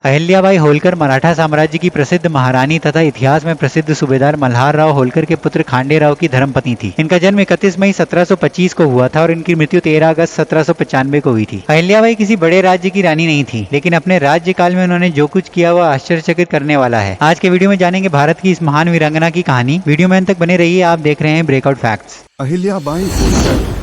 अहिल्याबाई होलकर मराठा साम्राज्य की प्रसिद्ध महारानी तथा इतिहास में प्रसिद्ध सूबेदार मल्हारराव होलकर के पुत्र खांडेराव की धर्मपत्नी थी। इनका जन्म 31 मई 1725 को हुआ था और इनकी मृत्यु 13 अगस्त 1795 को हुई थी। अहिल्याबाई किसी बड़े राज्य की रानी नहीं थी, लेकिन अपने राज्य काल में उन्होंने जो कुछ किया वह आश्चर्यचकित करने वाला है। आज के वीडियो में जानेंगे भारत की इस महान वीरांगना की कहानी। वीडियो में अंत तक बने रहिए। आप देख रहे हैं ब्रेकआउट फैक्ट्स। अहिल्याबाई होलकर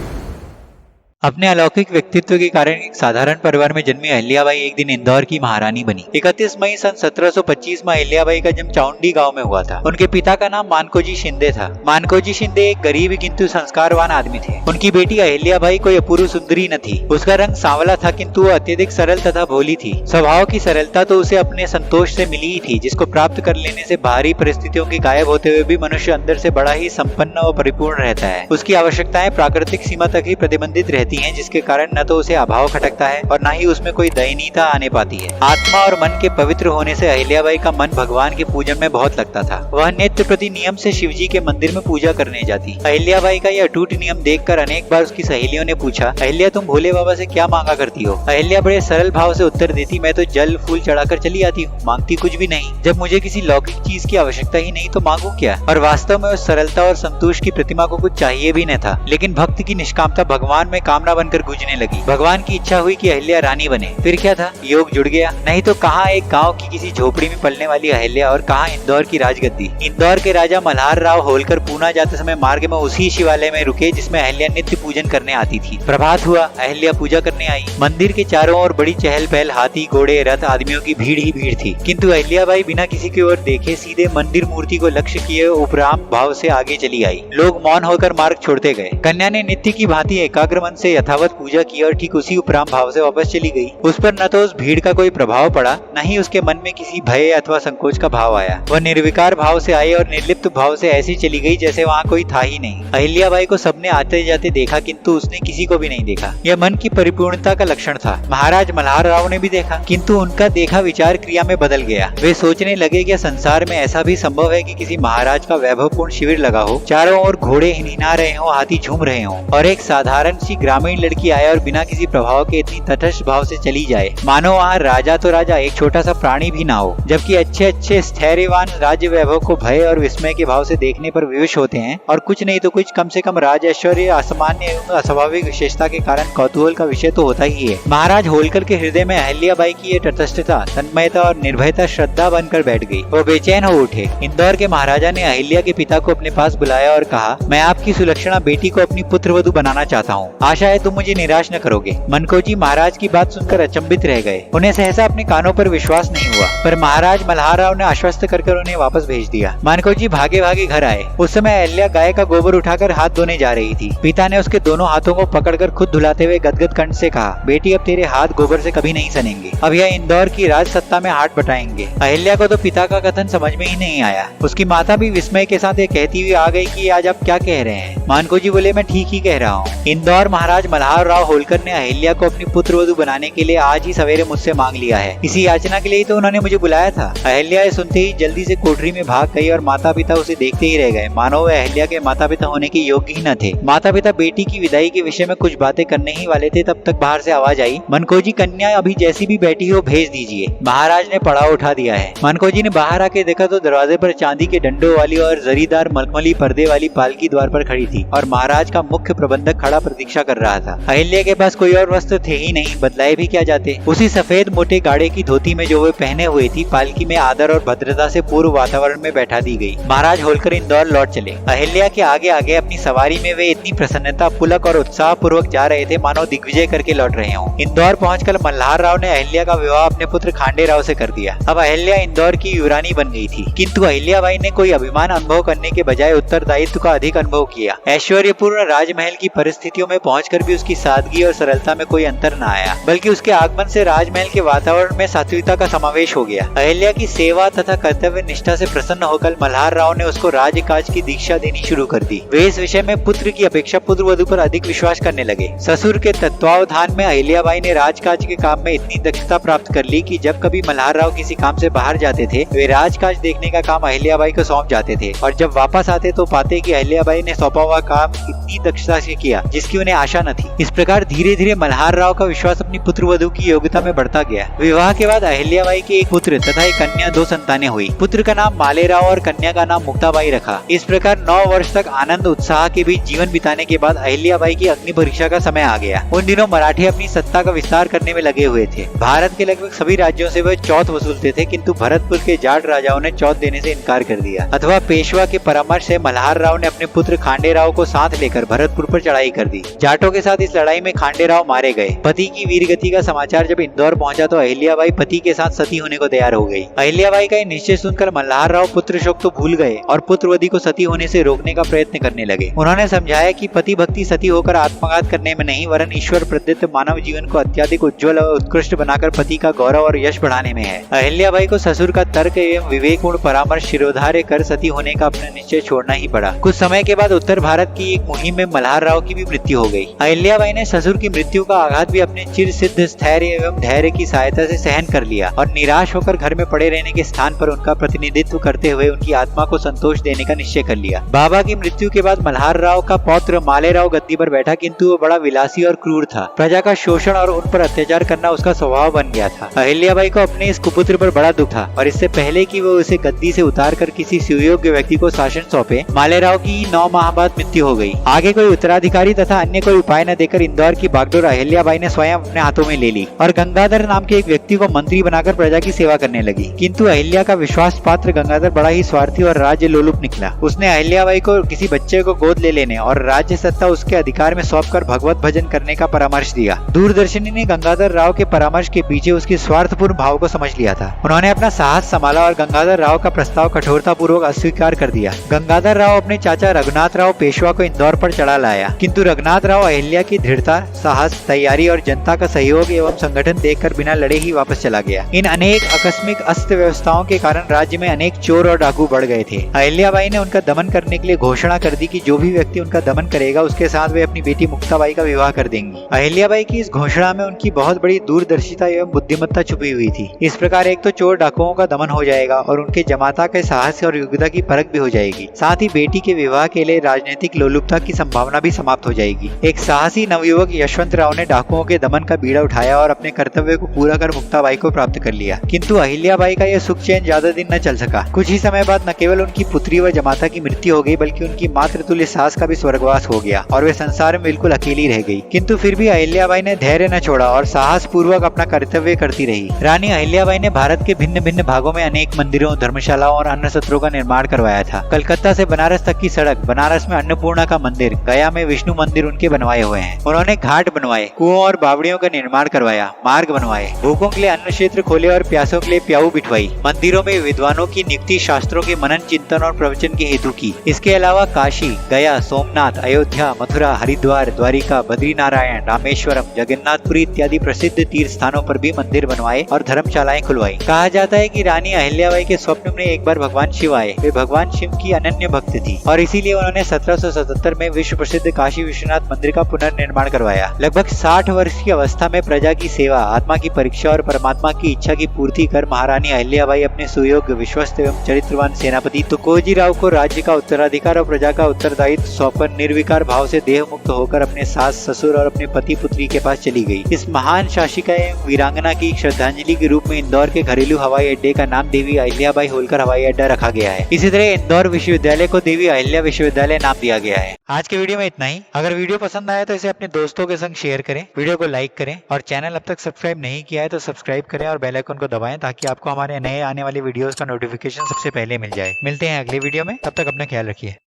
अपने अलौकिक व्यक्तित्व के कारण एक साधारण परिवार में जन्मी अहिल्याबाई एक दिन इंदौर की महारानी बनी। 31 मई सन 1725 में अहिल्याबाई का जन्म चाउंडी गांव में हुआ था। उनके पिता का नाम मानकोजी शिंदे था। मानकोजी शिंदे एक गरीब किंतु संस्कारवान आदमी थे। उनकी बेटी अहिल्याबाई कोई अपूर्व सुंदरी न थी। उसका रंग सांवला था, किंतु वो अत्यधिक सरल तथा भोली थी। स्वभाव की सरलता तो उसे अपने संतोष से मिली ही थी, जिसको प्राप्त कर लेने से बाहरी परिस्थितियों के गायब होते हुए भी मनुष्य अंदर से बड़ा ही संपन्न और परिपूर्ण रहता है। उसकी आवश्यकताएं प्राकृतिक सीमा तक ही प्रतिबंधित रहती हैं, जिसके कारण न तो उसे अभाव खटकता है और न ही उसमें कोई दयनीयता आने पाती है। आत्मा और मन के पवित्र होने से अहिल्याबाई का मन भगवान के पूजन में बहुत लगता था। वह नित्य प्रति नियम से शिवजी के मंदिर में पूजा करने जाती। अहिल्याबाई का यह अटूट नियम देखकर अनेक बार उसकी सहेलियों ने पूछा, अहिल्या तुम भोले बाबा से क्या मांगा करती हो? अहिल्या बड़े सरल भाव से उत्तर देती, मैं तो जल फूल चढ़ाकर चली आती हूँ, मांगती कुछ भी नहीं। जब मुझे किसी लौकिक चीज की आवश्यकता ही नहीं तो मांगू क्या? और वास्तव में उस सरलता और संतोष की प्रतिमा को कुछ चाहिए भी न था, लेकिन भक्त की निष्कामता भगवान में कामना बनकर गूंजने लगी। भगवान की इच्छा हुई कि अहिल्या रानी बने। फिर क्या था, योग जुड़ गया। नहीं तो कहाँ एक गांव की किसी झोपड़ी में पलने वाली अहिल्या और कहाँ इंदौर की राजगद्दी। इंदौर के राजा मल्हारराव होलकर पूना जाते समय मार्ग में उसी शिवालय में रुके जिसमें अहिल्या नित्य पूजन करने आती थी। प्रभात हुआ, अहिल्या पूजा करने आई। मंदिर के चारों ओर बड़ी चहल पहल, हाथी घोड़े रथ आदमियों की भीड़ ही भीड़ थी, किंतु अहिल्याबाई बिना किसी की ओर देखे सीधे मंदिर मूर्ति को लक्ष्य किए उपराम भाव से आगे चली आई। लोग मौन होकर मार्ग छोड़ते गए। कन्या ने नित्य की भांति एकाग्र मन से यथावत पूजा की और ठीक उसी उपराम भाव से वापस चली गई। उस पर न तो उस भीड़ का कोई प्रभाव पड़ा, न ही उसके मन में किसी भय अथवा संकोच का भाव आया। वह निर्विकार भाव से आई और निर्लिप्त भाव से ऐसी चली गई जैसे वहाँ कोई था ही नहीं। अहिल्याबाई को सबने आते जाते देखा, किंतु उसने किसी को भी नहीं देखा। यह मन की परिपूर्णता का लक्षण था। महाराज मल्हारराव ने भी देखा, किंतु उनका देखा विचार क्रिया में बदल गया। वे सोचने लगे कि संसार में ऐसा भी संभव है कि किसी महाराज का वैभवपूर्ण शिविर लगा हो, चारों ओर घोड़े हिनहिना रहे हो, हाथी झूम रहे हो, और एक साधारण सी ग्रामीण लड़की आए और बिना किसी प्रभाव के इतनी तटस्थ भाव से चली जाए, मानो वहाँ राजा तो राजा एक छोटा सा प्राणी भी ना हो। जबकि अच्छे अच्छे स्थैर्यवान राज्य वैभव को भय और विस्मय के भाव से देखने पर विवश होते हैं, और कुछ नहीं तो कुछ कम से कम राज ऐश्वर्य असामान्य एवं अस्वाभाविक विशेषता के कारण कौतूहल का विषय तो होता ही है। महाराज होलकर के हृदय में अहिल्याबाई की ये तटस्थता, तन्मयता और निर्भयता श्रद्धा बनकर बैठ गई। वो बेचैन हो उठे। इंदौर के महाराजा ने अहिल्या के पिता को अपने पास बुलाया और कहा, मैं आपकी सुलक्षणा बेटी को अपनी पुत्रवधू बनाना चाहता हूँ। आशा है तुम मुझे निराश न करोगे। मनकोजी महाराज की बात सुनकर अचंभित रह गए। उन्हें सहसा अपने कानों पर विश्वास नहीं हुआ, पर महाराज मल्हारराव ने आश्वस्त कर उन्हें वापस भेज दिया। मानकोजी भागे भागे घर आए। उस समय अहिल्या गाय का गोबर उठाकर हाथ धोने जा रही थी। पिता ने उसके दोनों हाथों को पकड़कर खुद धुलाते हुए गदगद कंठ से कहा, बेटी अब तेरे हाथ गोबर से कभी नहीं सनेंगे। अब यह इंदौर की राज सत्ता में हाथ बटाएंगे। अहिल्या को तो पिता का कथन समझ में ही नहीं आया। उसकी माता भी विस्मय के साथ ये कहती हुई आ गई कि आज आप क्या कह रहे हैं? मानकोजी बोले, मैं ठीक ही कह रहा हूँ। इंदौर महाराज मल्हारराव होलकर ने अहिल्या को अपनी पुत्रवधू बनाने के लिए आज ही सवेरे मुझसे मांग लिया है। इसी याचना के लिए तो उन्होंने मुझे बुलाया था। अहिल्या सुनते ही जल्दी से कोठरी में भाग गई और माता पिता उसे देखते ही रह गए, मानो वे अहिल्या के माता पिता होने के योग्य ही न थे। माता पिता बेटी की विदाई के विषय में कुछ बातें करने ही वाले थे, तब तक बाहर से आवाज आई, मनकोजी कन्या अभी जैसी भी बैठी हो भेज दीजिए। महाराज ने पड़ाव उठा दिया है। मनकोजी ने बाहर आके देखा तो दरवाजे पर चांदी के डंडों वाली और जरीदार मलमली पर्दे वाली पालकी द्वार पर खड़ी थी और महाराज का मुख्य प्रबंधक खड़ा प्रतीक्षा कर रहा था। अहिल्या के पास कोई और वस्त्र थे ही नहीं, बदलाए भी क्या जाते। उसी सफेद मोटे गाड़े की धोती में जो वे पहने हुए थी, पालकी में आदर और भद्रता से पूर्व वातावरण में बैठा दी गई। महाराज होलकर इंदौर लौट चले। अहिल्या के आगे आगे अपनी सवारी में वे इतनी प्रसन्नता, पुलक और उत्साह पूर्वक जा रहे थे मानो दिग्विजय करके लौट रहे हों। इंदौर पहुंचकर मल्हारराव ने अहिल्या का विवाह अपने पुत्र खांडेराव से कर दिया। अब अहिल्या इंदौर की युवरानी बन गई थी, किंतु अहिल्याबाई ने कोई अभिमान अनुभव करने के बजाय उत्तरदायित्व का अधिक अनुभव किया। ऐश्वर्यपूर्ण राजमहल की परिस्थितियों में पहुंचकर भी उसकी सादगी और सरलता में कोई अंतर न आया, बल्कि उसके आगमन से राजमहल के वातावरण में सात्विकता का समावेश हो गया। अहिल्या की सेवा तथा कर्तव्य निष्ठा से प्रसन्न होकर मल्हारराव ने उसको राजकाज की दीक्षा देनी शुरू कर दी। वे इस विषय में पुत्र की अपेक्षा पुत्रवधू पर अधिक विश्वास करने लगे। ससुर के तत्वावधान में अहिल्याबाई ने राजकाज के काम में इतनी दक्षता प्राप्त कर ली कि जब कभी मल्हारराव किसी काम से बाहर जाते थे, वे राजकाज देखने का काम अहिल्याबाई को सौंप जाते थे, और जब वापस आते तो पाते कि अहिल्याबाई ने सौंपा हुआ काम इतनी दक्षता से किया जिसकी उन्हें आशा आशा न थी। इस प्रकार धीरे धीरे मल्हार राव का विश्वास अपनी पुत्र वधू की योग्यता में बढ़ता गया। विवाह के बाद अहिल्याबाई के एक पुत्र तथा एक कन्या, 2 संतानें हुई। पुत्र का नाम मालेराव और कन्या का नाम मुक्ताबाई रखा। इस प्रकार 9 वर्ष तक आनंद उत्साह के बीच जीवन बिताने के बाद अहिल्याबाई की अग्नि परीक्षा का समय आ गया। उन दिनों मराठे अपनी सत्ता का विस्तार करने में लगे हुए थे। भारत के लगभग सभी राज्यों से वह चौथ वसूलते थे, किंतु भरतपुर के जाट राजाओं ने चौथ देने से इनकार कर दिया। अथवा पेशवा के परामर्श से मल्हार राव ने अपने पुत्र खांडेराव को साथ लेकर भरतपुर पर चढ़ाई कर दी। जाटों के साथ इस लड़ाई में खांडेराव मारे गए। पति की वीरगति का समाचार जब इंदौर पहुंचा तो अहिल्याबाई पति के साथ सती होने को तैयार हो गई। अहिल्याबाई का निश्चय सुनकर मल्हार राव पुत्र शोक तो भूल गए और पुत्रवधी को सती होने से रोकने का प्रयत्न करने लगे। उन्होंने समझाया कि पति भक्ति सती होकर आत्मघात करने में नहीं, वरन ईश्वर प्रदत्त मानव जीवन को अत्यधिक उज्जवल और उत्कृष्ट बनाकर पति का गौरव और यश बढ़ाने में है। अहिल्याबाई को ससुर का तर्क एवं विवेकपूर्ण परामर्श शिरोधार्य कर सती होने का अपना निश्चय छोड़ना ही पड़ा। कुछ समय के बाद उत्तर भारत की एक मुहिम में मल्हार राव की भी मृत्यु हो गई। अहिल्याबाई ने ससुर की मृत्यु का आघात भी अपने चिर सिद्ध स्थैर्य एवं धैर्य की सहायता से सहन कर लिया और निराश होकर घर में पड़े रहने के स्थान पर उनका प्रतिनिधित्व करते हुए उनकी आत्मा को संतोष देने का निश्चय कर लिया। बाबा की मृत्यु के बाद मल्हार राव का पौत्र मालेराव गद्दी पर बैठा, किंतु वो बड़ा विलासी और क्रूर था। प्रजा का शोषण और उन पर अत्याचार करना उसका स्वभाव बन गया था। अहिल्याबाई को अपने इस कुपुत्र पर बड़ा दुख था और इससे पहले कि वो उसे गद्दी से उतार कर किसी सुयोग्य व्यक्ति को शासन सौंपे, मालेराव की 9 माह बाद मृत्यु हो गई। आगे कोई उत्तराधिकारी तथा अन्य कोई उपाय न देकर इंदौर की बागडोर अहिल्याबाई ने स्वयं अपने हाथों में ले ली और गंगाधर नाम के एक व्यक्ति को मंत्री बनाकर प्रजा की सेवा करने लगी। किंतु अहिल्या का विश्वास पात्र गंगाधर बड़ा ही स्वार्थी और राज्य लोलुप निकला। उसने अहिल्याबाई को किसी बच्चे को गोद ले लेने और राज्य सत्ता उसके अधिकार में सौंपकर भगवत भजन करने का परामर्श दिया। दूरदर्शिनी ने गंगाधर राव के परामर्श के पीछे उसके स्वार्थपूर्ण भाव को समझ लिया था। उन्होंने अपना साहस संभाला और गंगाधर राव का प्रस्ताव कठोरता पूर्वक अस्वीकार कर दिया। गंगाधर राव अपने चाचा रघुनाथ राव पेशवा को इंदौर पर चढ़ा लाया, किंतु रघुनाथ राव अहिल्या की दृढ़ता, साहस, तैयारी और जनता का सहयोग एवं संगठन देखकर बिना लड़े ही वापस चला गया। इन अनेक आकस्मिक अस्त व्यवस्थाओं के कारण राज्य में अनेक चोर और डाकू बढ़ गए थे। अहिल्याबाई ने उनका दमन करने के लिए घोषणा कर दी कि जो भी व्यक्ति उनका दमन करेगा उसके साथ वे अपनी बेटी मुक्ताबाई का विवाह कर देंगी। अहिल्याबाई की इस घोषणा में उनकी बहुत बड़ी दूरदर्शिता एवं बुद्धिमत्ता छुपी हुई थी। इस प्रकार एक तो चोर डाकुओं का दमन हो जाएगा और उनके जमाता के साहस और योग्यता की परख भी हो जाएगी। साथ ही बेटी के विवाह के लिए राजनीतिक लोलुपता की संभावना भी समाप्त हो जाएगी। एक साहसी नवयुवक यशवंत राव ने डाकुओं के दमन का बीड़ा उठाया और अपने कर्तव्य को पूरा कर मुक्ताबाई को प्राप्त कर लिया। किंतु अहिल्याबाई का यह सुख चैन ज्यादा दिन न चल सका। कुछ ही समय बाद न केवल उनकी पुत्री व जमाता की मृत्यु हो गई, बल्कि उनकी मातृतुल्य सास का भी स्वर्गवास हो गया और वे संसार में बिल्कुल अकेली रह गई। किंतु फिर भी अहिल्याबाई ने धैर्य न छोड़ा और साहस पूर्वक अपना कर्तव्य करती रही। रानी अहिल्याबाई ने भारत के भिन्न भिन्न भागों में अनेक मंदिरों, धर्मशालाओं और अन्न सत्रों का निर्माण करवाया था। कलकत्ता से बनारस तक की सड़क, बनारस में अन्नपूर्णा का मंदिर, गया में विष्णु मंदिर उनके बनवाए हुए हैं। उन्होंने घाट बनवाए, कुओं और बावड़ियों का निर्माण करवाया, मार्ग बनवाए, भूखों के लिए अन्न क्षेत्र खोले और प्यासों के लिए प्याऊ बिठवाई। मंदिरों में विद्वानों की नियुक्ति शास्त्रों के मनन, चिंतन और प्रवचन के हेतु की। इसके अलावा काशी, गया, सोमनाथ, अयोध्या, मथुरा, हरिद्वार, द्वारिका, बद्रीनारायण, रामेश्वरम, जगन्नाथपुरी इत्यादि प्रसिद्ध तीर्थ स्थानों पर भी मंदिर बनवाए और धर्मशालाएं खुलवाई। कहा जाता है कि रानी अहिल्याबाई के स्वप्न में एक बार भगवान शिव आए। वे भगवान शिव की अनन्य भक्त थी और इसीलिए उन्होंने 1777 में विश्व प्रसिद्ध काशी विश्वनाथ मंदिर का पुनर्निर्माण करवाया। लगभग 60 वर्ष की अवस्था में प्रजा की सेवा, आत्मा की परीक्षा और परमात्मा की इच्छा की पूर्ति कर महारानी अहिल्याबाई अपने सुयोग्य, विश्वस्त एवं चरित्रवान सेनापति तुकोजी राव को राज्य का उत्तराधिकार और प्रजा का उत्तरदायित्व सौंपकर निर्विकार भाव से देह मुक्त होकर अपने सास, ससुर और अपने पति पुत्री के पास चली गई। इस महान शासिका एवं वीरांगना की श्रद्धांजलि के रूप में इंदौर के घरेलू हवाई अड्डे का नाम देवी अहिल्याबाई होलकर हवाई अड्डा रखा गया है। इसी तरह इंदौर विश्वविद्यालय को देवी अहिल्या विश्वविद्यालय नाम दिया गया है। आज के वीडियो में इतना ही। अगर वीडियो पसंद आया तो इसे अपने दोस्तों के संग शेयर करें, वीडियो को लाइक करें और चैनल अब तक सब्सक्राइब नहीं किया है तो सब्सक्राइब करें और बेल आइकन को दबाएं ताकि आपको हमारे नए आने वाले वीडियोस का नोटिफिकेशन सबसे पहले मिल जाए। मिलते हैं अगले वीडियो में, तब तक अपना ख्याल रखिए।